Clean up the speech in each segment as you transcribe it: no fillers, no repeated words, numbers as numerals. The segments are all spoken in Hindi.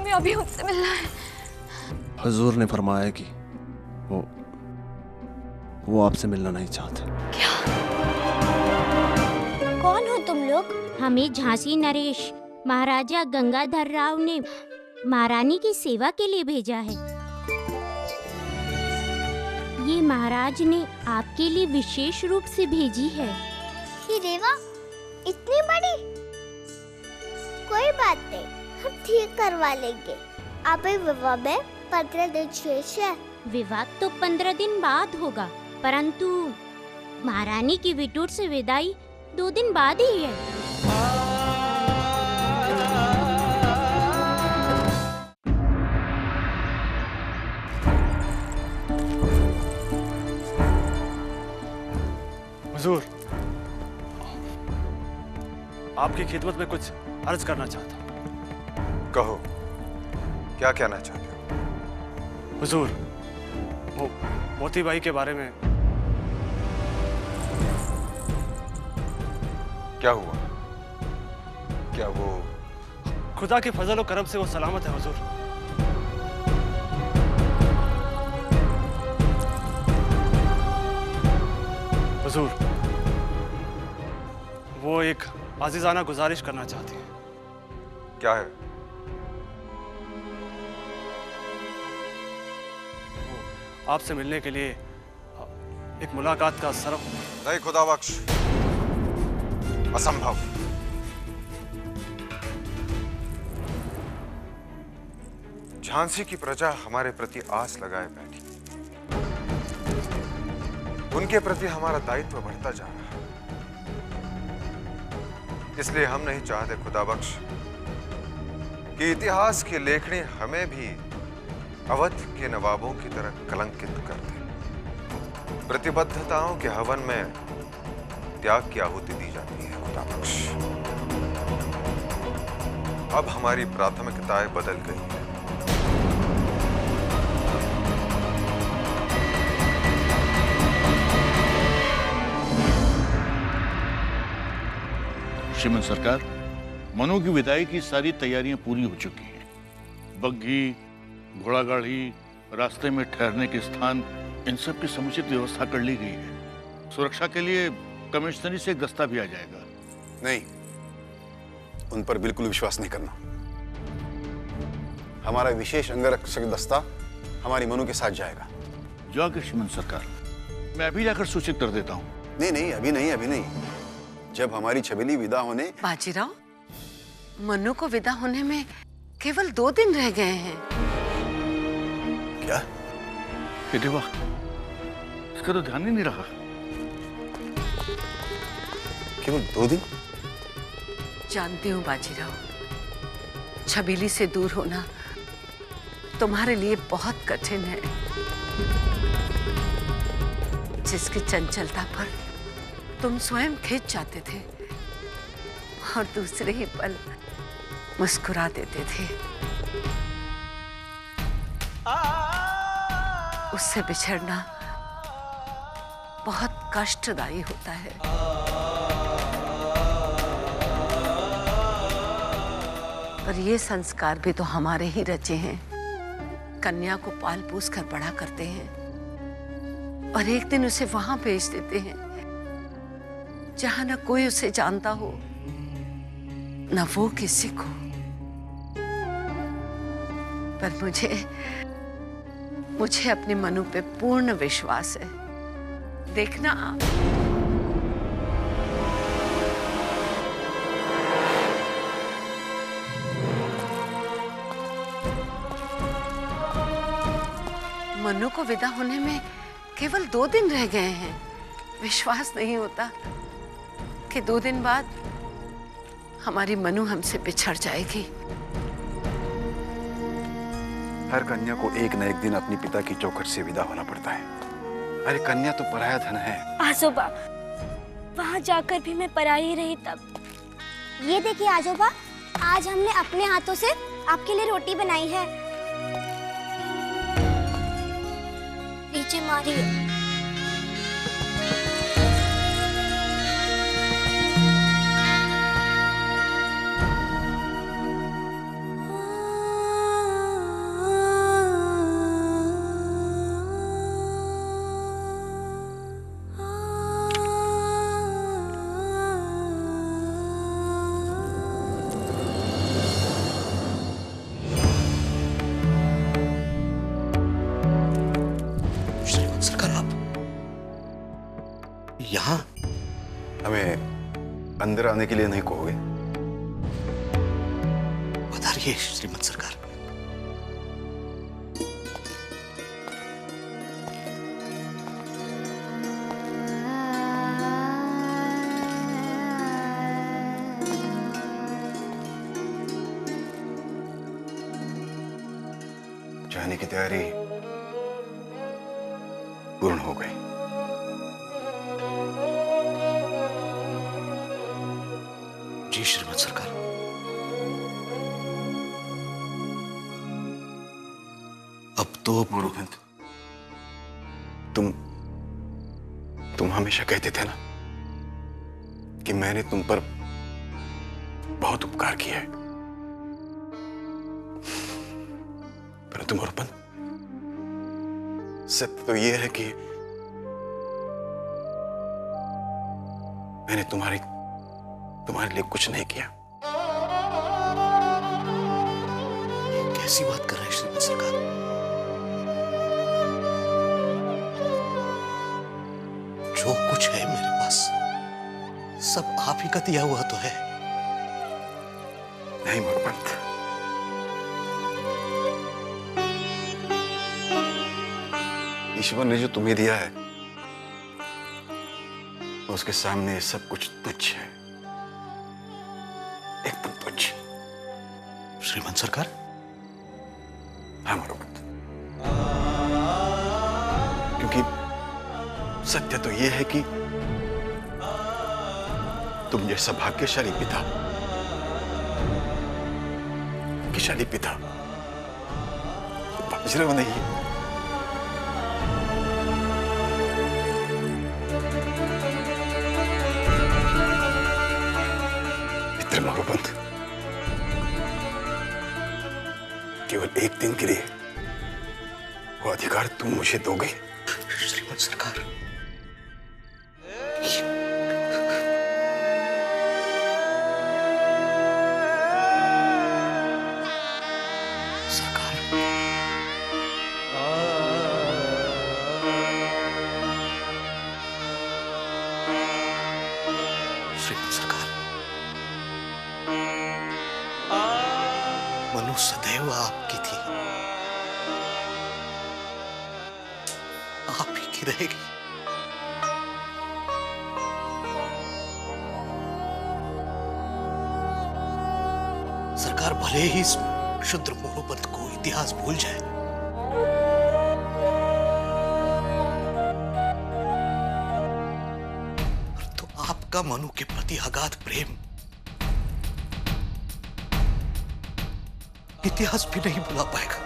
हमें अभी उससे मिलना है। हुजूर ने फरमाया कि वो आपसे मिलना नहीं चाहते। क्या? कौन हो तुम लोग? हमें झांसी नरेश महाराजा गंगाधर राव ने महारानी की सेवा के लिए भेजा है। ये महाराज ने आपके लिए विशेष रूप से भेजी है। ही देवा, इतनी बड़ी? कोई बात नहीं, हम ठीक करवा लेंगे। अभी विवाह में 15 दिन शेष है। विवाह तो 15 दिन बाद होगा, परंतु महारानी की विटूर से विदाई 2 दिन बाद ही है। हुजूर, आपकी खिदमत में कुछ अर्ज करना चाहता हूँ। कहो, क्या कहना चाहते हो? हुजूर, वो मोती बाई के बारे में। क्या हुआ? क्या वो? खुदा के फजल और करम से वो सलामत है हुजूर। हुजूर, वो एक आजिज़ाना गुजारिश करना चाहती है। क्या है? आपसे मिलने के लिए एक मुलाकात का सरफ। नहीं खुदा बख्श, असंभव। झांसी की प्रजा हमारे प्रति आस लगाए बैठी। उनके प्रति हमारा दायित्व बढ़ता जा रहा है। इसलिए हम नहीं चाहते खुदा बख्श कि इतिहास की लेखनी हमें भी अवध के नवाबों की तरह कलंकित कर दे। प्रतिबद्धताओं के हवन में त्याग की आहुति दी जाती है खुदा बख्श। अब हमारी प्राथमिकताएं बदल गई हैं। श्रीमंत सरकार, मनु की विदाई की सारी तैयारियां पूरी हो चुकी हैं। बग्घी, घोड़ागाड़ी, रास्ते में ठहरने के स्थान, इन सब की समुचित व्यवस्था कर ली गई है। सुरक्षा के लिए कमिश्नरी से एक दस्ता भी आ जाएगा। नहीं, उन पर बिल्कुल विश्वास नहीं करना। हमारा विशेष अंगरक्षक दस्ता हमारी मनु के साथ जाएगा। जाकर श्रीमंत सरकार, मैं अभी जाकर सूचित कर देता हूँ। नहीं नहीं, अभी नहीं, अभी नहीं। जब हमारी छबीली विदा होने। बाजीराव, मनु को विदा होने में केवल 2 दिन रह गए हैं। क्या? देवा, इसका तो ध्यान ही नहीं रहा। केवल 2 दिन? जानती हूँ बाजीराव, छबीली से दूर होना तुम्हारे लिए बहुत कठिन है। जिसकी चंचलता पर तुम स्वयं खिंच जाते थे और दूसरे ही पल मुस्कुरा देते थे, उससे बिछड़ना बहुत कष्टदायी होता है। पर ये संस्कार भी तो हमारे ही रचे हैं। कन्या को पाल पोस कर बड़ा करते हैं और एक दिन उसे वहां भेज देते हैं जहां न कोई उसे जानता हो, न वो किसी को। पर मुझे अपनी मनु पे पूर्ण विश्वास है। देखना आप। मनु को विदा होने में केवल 2 दिन रह गए हैं। विश्वास नहीं होता कि 2 दिन बाद हमारी मनु हमसे बिछड़ जाएगी। हर कन्या को एक न एक दिन अपनी पिता की चौखट से विदा होना पड़ता है। अरे कन्या तो पराया धन है। आजोबा, वहाँ जाकर भी मैं पराई रही तब। ये देखिए आजोबा, आज हमने अपने हाथों से आपके लिए रोटी बनाई है। नीचे मारिए। यहाँ? हमें अंदर आने के लिए नहीं कहोगे? बताइए श्रीमद सरकार। जाने की तैयारी पूर्ण हो गई। जी श्रीमद सरकार। अब तो मोरोपंत, तुम हमेशा कहते थे ना कि मैंने तुम पर बहुत उपकार किया है, परंतु मोरोपंत, सत्य तो यह है कि मैंने तुम्हारे लिए कुछ नहीं किया। कैसी बात कर रहे हैं श्रीमद सरकार? जो कुछ है मेरे पास सब आप ही का दिया हुआ तो है। नहीं मोरोपंत, ईश्वर ने जो तुम्हें दिया है उसके सामने सब कुछ तुच्छ है, एकदम तुच्छ। श्रीमद सरकार? हाँ मोरोपंत, क्योंकि सत्य तो यह है कि तुम जैसा भाग्यशाली पिता वज्रव नहीं है। मित्र मोरोपंत, केवल एक दिन के लिए वो अधिकार तुम मुझे दोगे? श्रीमद सरकार, श्रीमद सरकार, मनु सदैव आपकी थी, आप ही की रहेगी। सरकार भले ही इस क्षुद्र मोरोपंत को इतिहास भूल जाए, तो आपका मनु के प्रति अगाध प्रेम इतिहास भी नहीं भुला पाएगा।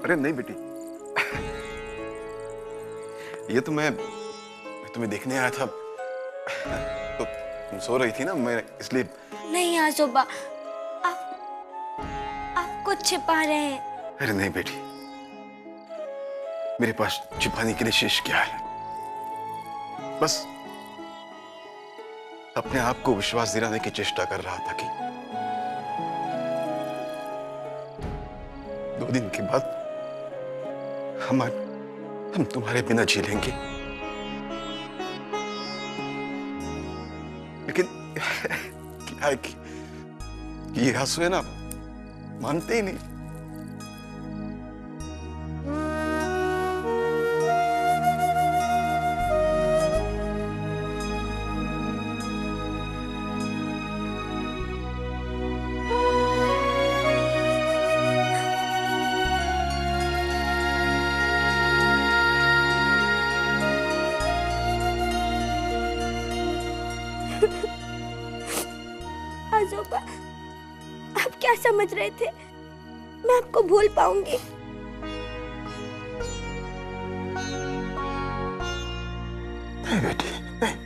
अरे नहीं बेटी, ये तो मैं तुम्हें देखने आया था, तो तुम सो रही थी ना, मैं इसलिए। नहीं आजोबा, आप कुछ छिपा रहे हैं। अरे नहीं बेटी, मेरे पास छिपाने के लिए शेष क्या है? बस अपने आप को विश्वास दिलाने की चेष्टा कर रहा था कि 2 दिन के बाद हम तुम्हारे बिना जी लेंगे। लेकिन क्या है कि ये आंसू है ना, मानते ही नहीं। आजोबा, आप क्या समझ रहे थे मैं आपको भूल पाऊंगी? नहीं बेटी, नहीं।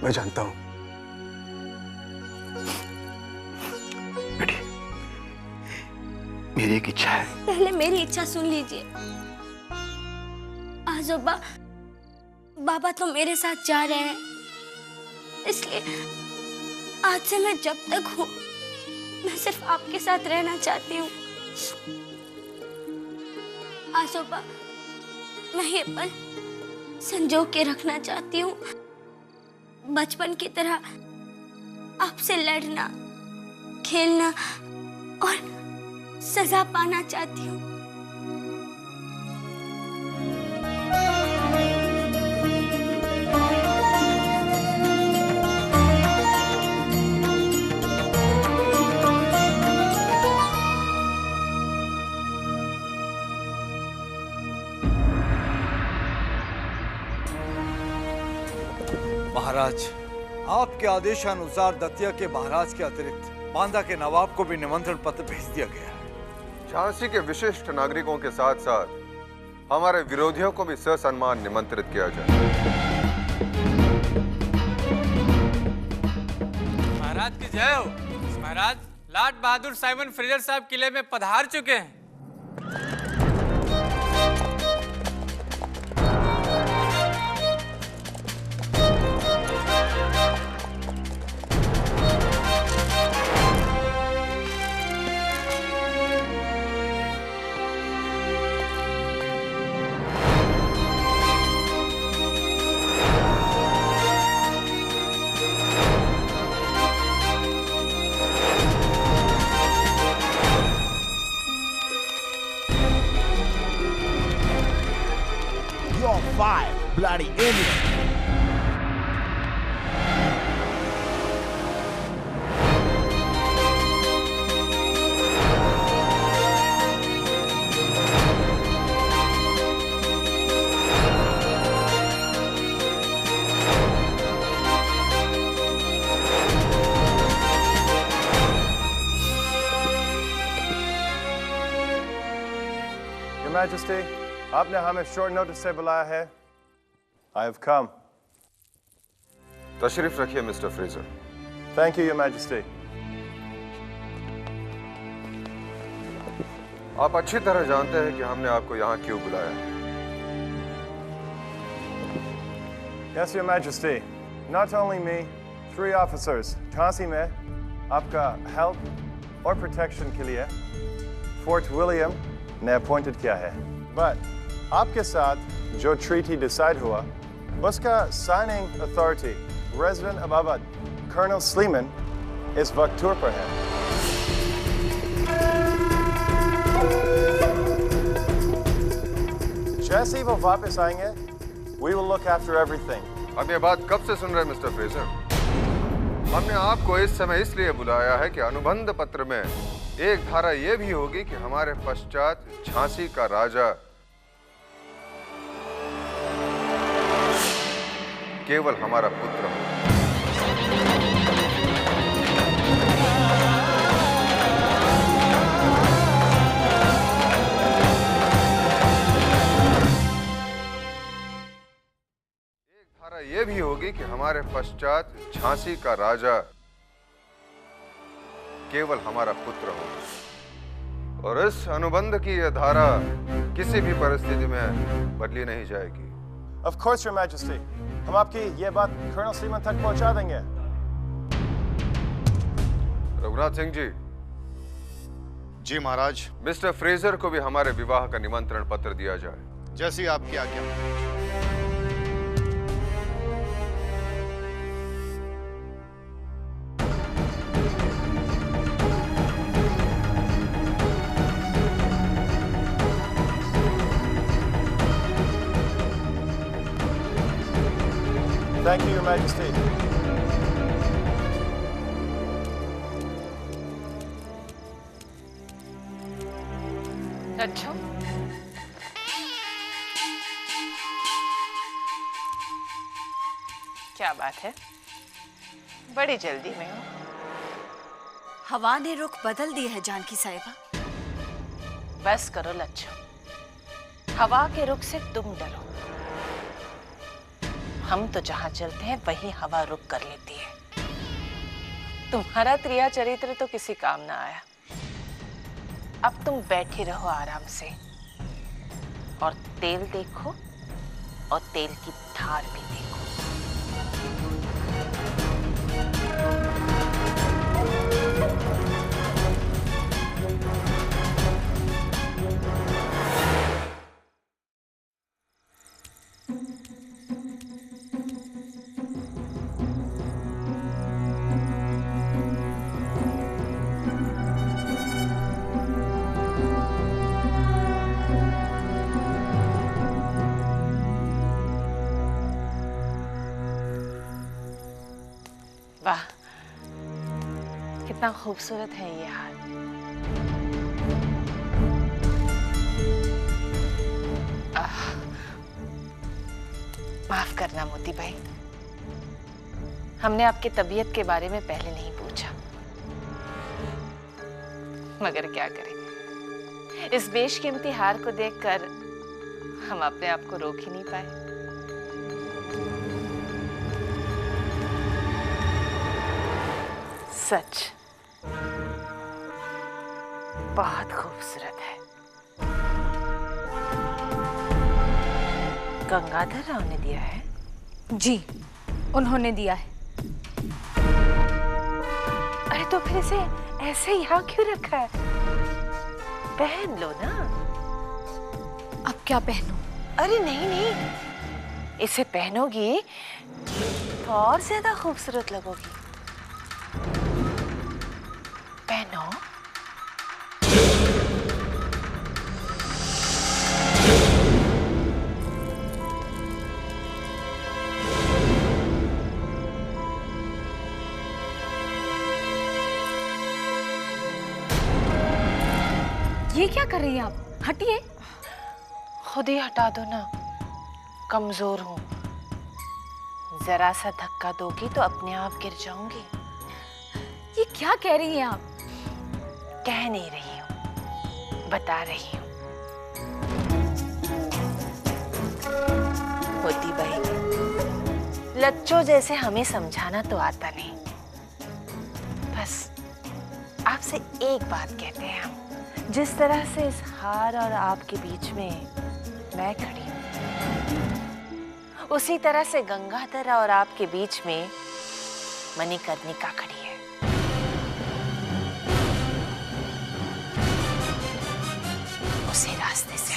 मैं जानता हूं बेटी, मेरी एक इच्छा है। पहले मेरी इच्छा सुन लीजिए। आजोबा, बाबा तो मेरे साथ जा रहे हैं, इसलिए आज से मैं जब तक हूं, मैं सिर्फ आपके साथ रहना चाहती हूँ। आजोबा, मैं ये पल संजो के रखना चाहती हूँ। बचपन की तरह आपसे लड़ना, खेलना और सजा पाना चाहती हूँ। महाराज, आपके आदेशानुसार दतिया के महाराज के अतिरिक्त बांदा के नवाब को भी निमंत्रण पत्र भेज दिया गया है। झांसी के विशिष्ट नागरिकों के साथ साथ हमारे विरोधियों को भी ससम्मान निमंत्रित किया जाए। महाराज की जय हो। महाराज, लाट बहादुर साइमन फ्रेजर साहब किले में पधार चुके हैं। Bloody Indian. Your Majesty, आपने हमें शॉर्ट नोटिस से बुलाया है। I have come. तशरीफ रखिए mister Fraser. Thank you, Your Majesty. आप अच्छी तरह जानते हैं कि हमने आपको यहाँ क्यों बुलाया है। Yes, Your Majesty. Not only me, 3 officers Jhansi में आपका हेल्प और प्रोटेक्शन के लिए फोर्ट विलियम ने अपॉइंटेड किया है। But आपके साथ जो ट्रीटी डिसाइड हुआ, उसका साइनिंग अथॉरिटी रेजिडेंट अबाबत कर्नल स्लीमन इस वक्त टूर पर है। जैसे ही वो वापस आएंगे, we will look after everything. हम ये बात कब से सुन रहे हैं मिस्टर फ्रेजर? हमने आपको इस समय इसलिए बुलाया है कि अनुबंध पत्र में एक धारा ये भी होगी कि हमारे पश्चात झांसी का राजा केवल हमारा पुत्र हो। होगी कि हमारे पश्चात झांसी का राजा केवल हमारा पुत्र होगा और इस अनुबंध की यह धारा किसी भी परिस्थिति में बदली नहीं जाएगी। Of course, Your Majesty. हम आपकी ये बात कर्नल सीमन तक पहुंचा देंगे। रघुनाथ सिंह जी। जी महाराज। मिस्टर फ्रेजर को भी हमारे विवाह का निमंत्रण पत्र दिया जाए। जैसी आपकी आज्ञा। Thank you, Your Majesty. अच्छा, क्या बात है? बड़ी जल्दी में हो। हवा ने रुख बदल दी है जानकी साहिबा। बस करो लच्छो, हवा के रुख से तुम डरो। हम तो जहां चलते हैं वहीं हवा रुक कर लेती है। तुम्हारा त्रिया चरित्र तो किसी काम ना आया। अब तुम बैठे रहो आराम से और तेल देखो और तेल की धार भी देखो। वाह, कितना खूबसूरत है ये हार। माफ करना मोती भाई, हमने आपकी तबीयत के बारे में पहले नहीं पूछा, मगर क्या करें, इस बेशकीमती हार को देखकर हम अपने आप को रोक ही नहीं पाए। सच बहुत खूबसूरत है। गंगाधर राव ने दिया है? जी, उन्होंने दिया है। अरे तो फिर इसे ऐसे यहाँ क्यों रखा है? पहन लो ना। अब क्या पहनूं? अरे नहीं नहीं, इसे पहनोगी तो और ज्यादा खूबसूरत लगोगी। पहनो। ये क्या कर रही हैं आप? हटिए। खुद ही हटा दो ना, कमजोर हूं। जरा सा धक्का दोगी तो अपने आप गिर जाऊंगी। ये क्या कह रही हैं आप? कह नहीं रही हूं, बता रही हूं। मोती भाई, लच्चों जैसे हमें समझाना तो आता नहीं। बस आपसे एक बात कहते हैं हम, जिस तरह से इस हार और आपके बीच में मैं खड़ी हूं, उसी तरह से गंगाधर और आपके बीच में मणिकर्णिका खड़ी है। उसी रास्ते से